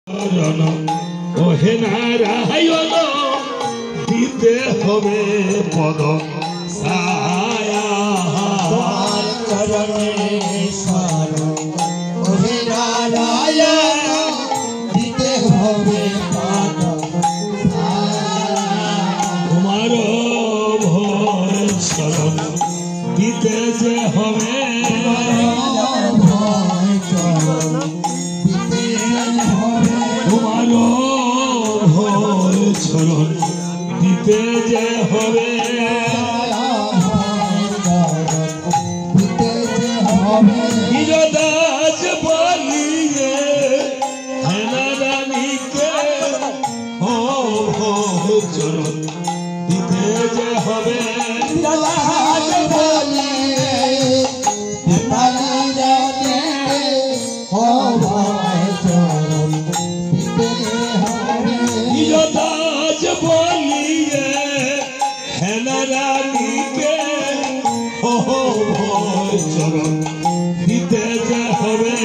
ওহে নারায়ণ দিতে হবে পদ ছায়া তোমার চরণে শরণ ওহে নারায়ণ দিতে হবে পদ তোমার ভয় শরণ দিতে যে হবে তোমার ভয় শরণ দিতে যে হবে দাস বলিয়ে হেনারানীকে ও চরণ দিতে যে হবে দাস বলিয়ে হেনারানীকে ও চরণ দিতে যে হবে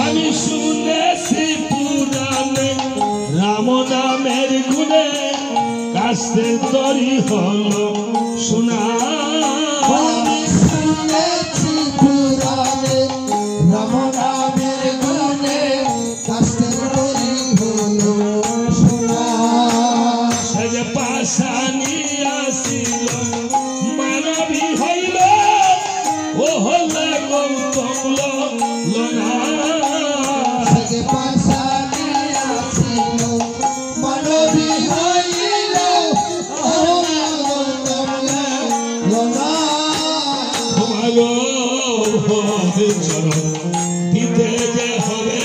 আমি শুনেছি পুরাণে রাম নামের গুণে কাছে তরি হল শোনা পাশানি আসিল মানবী হইল ও হলে গৌতম লোনা চরণ দিতে যে হবে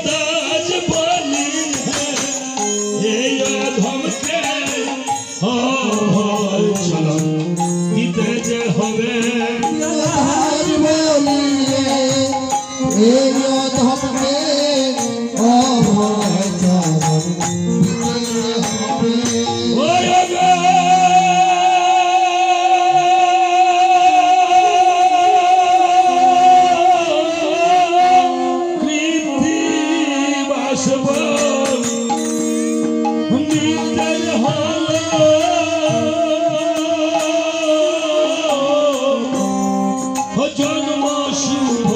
দাস বলি এই ধমকে চরণ দিতে যে হবে জন্ম শুভ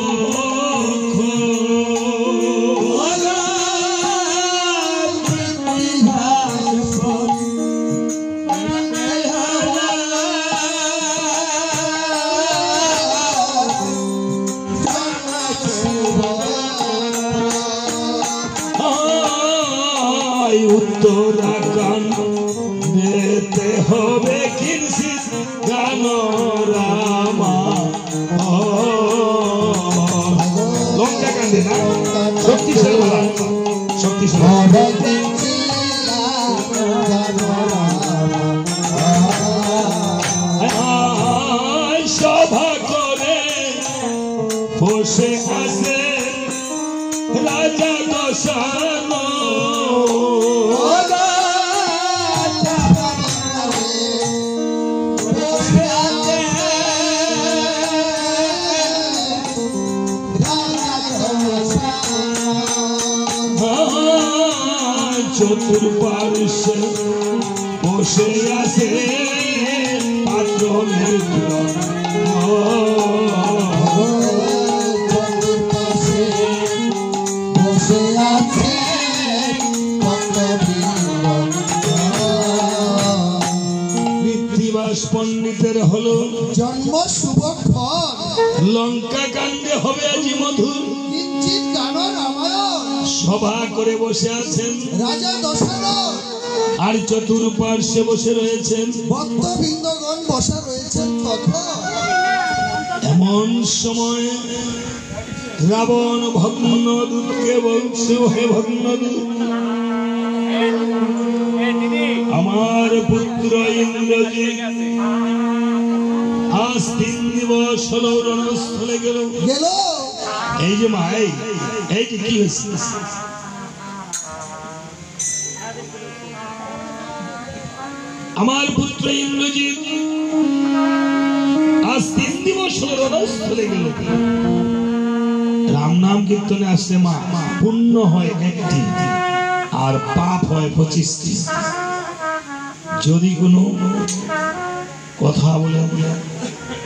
উত্তরাখণ্ড যেতে হবে কিনসি গান রামা লঙ্কা কান্দে না শক্তিশালী শক্তিশালী সভা করে বসে আছে রাজা দশান চতুর্পার্শ্বে বসে আছে পাত্র বসে আছে কৃত্তিবাস পণ্ডিতের হলো জন্ম শুভক্ষণ লঙ্কা কাণ্ডে হবে আজি মধুর কিঞ্চিৎ গান রামায়ণ সভা করে বসে আছেন রাজা দশরথ আর চতুর্পার্শ্বে বসে রয়েছেন ভক্তবৃন্দগণ বসা রয়েছেন তখন এমন সময় রাবণ ভগ্নদূতকে বলছে হে ভগ্নদূত আমার পুত্র ইন্দ্রজিৎ আজ 3 দিবস হলো রণস্থলে গেল। এই যে মা এই যে কি হয়েছে আমার পুত্র ইন্দ্রজিৎ আজ 3 দিবস রণস্থলে গেল। রাম নাম কীর্তনে আসলে মা পুণ্য হয় 1টি আর পাপ হয় 25টি। যদি কোনো কথা বলে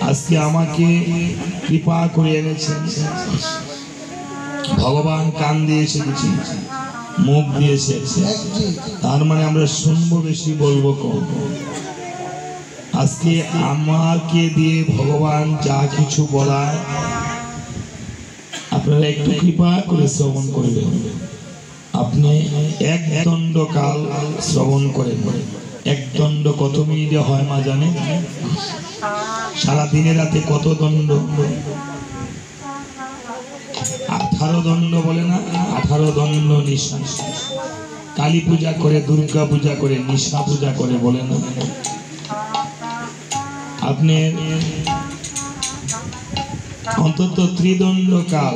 আজকে আমাকে কৃপা করে এনেছেন, ভগবান কান দিয়েছে, কিছু মুখ দিয়েছে, তার মানে আমরা শুনবো বেশি, বলবো কম। আজকে আমাকে দিয়ে ভগবান যা কিছু বলায় আপনারা একটু কৃপা করে শ্রবণ করবেন। আপনি 1 দণ্ড কাল শ্রবণ করেন। 1 দণ্ড কত মিনিটে হয় মা জানে? সারা দিনে রাতে কত দণ্ড? 18 দণ্ড বলে না? 18 দণ্ড নিশা। কালী পূজা করে, দুর্গা পূজা করে, নিশা পূজা করে, বলে না? আপনি অন্তত ত্রিদণ্ড কাল,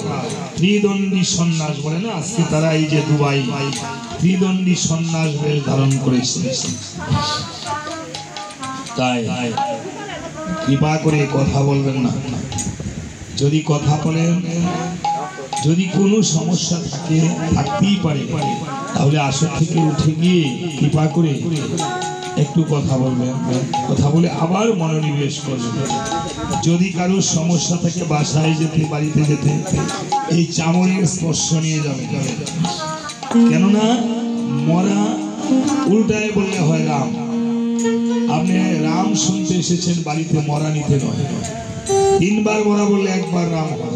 ত্রিদণ্ডী সন্ন্যাস বলে না? আজকে তারা এই যে দুবাই ত্রিদণ্ডী সন্ন্যাস বেশ ধারণ করেছে। তাই কৃপা করে কথা বলবেন না। যদি কথা বলেন, যদি কোনো সমস্যা থাকে, থাকতেই পারে, তাহলে আসর থেকে উঠে গিয়ে কৃপা করে একটু কথা বলবেন। কথা বলে আবার মনোনিবেশ করবেন। যদি কারোর সমস্যা থাকে বাসায় যেতে, বাড়িতে যেতে, এই চামড়ের স্পর্শ নিয়ে যাবেন। কেননা মরা উল্টায় বললে হয় রাম। আপনি রাম শুনতে এসেছেন, বাড়িতে মরা নিতে নয়। 3 বার মরা বললে 1 বার রাম হয়,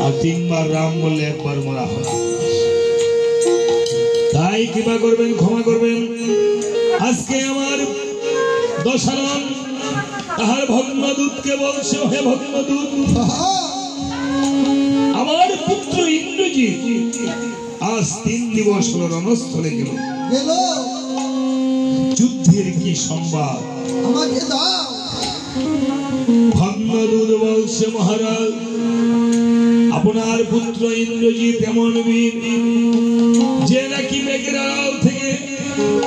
আর 3 বার রাম বললে 1 বার মরা হয়। তাই কৃপা করবেন, ক্ষমা করবেন। আজকে আমার দশানন তাহার ভগ্নদূতকে বলছে, হে ভগ্নদূত, আমার পুত্র ইন্দ্রজিৎ আজ 3 দিবস হলো রণস্থলে গেল। যুদ্ধের কি সংবাদ আমাকে দাও। ভগ্নদূত বলছে, মহারাজ, আপনার পুত্র ইন্দ্রজিৎ এমন বীর যে নাকি মেঘের আড়াল থেকে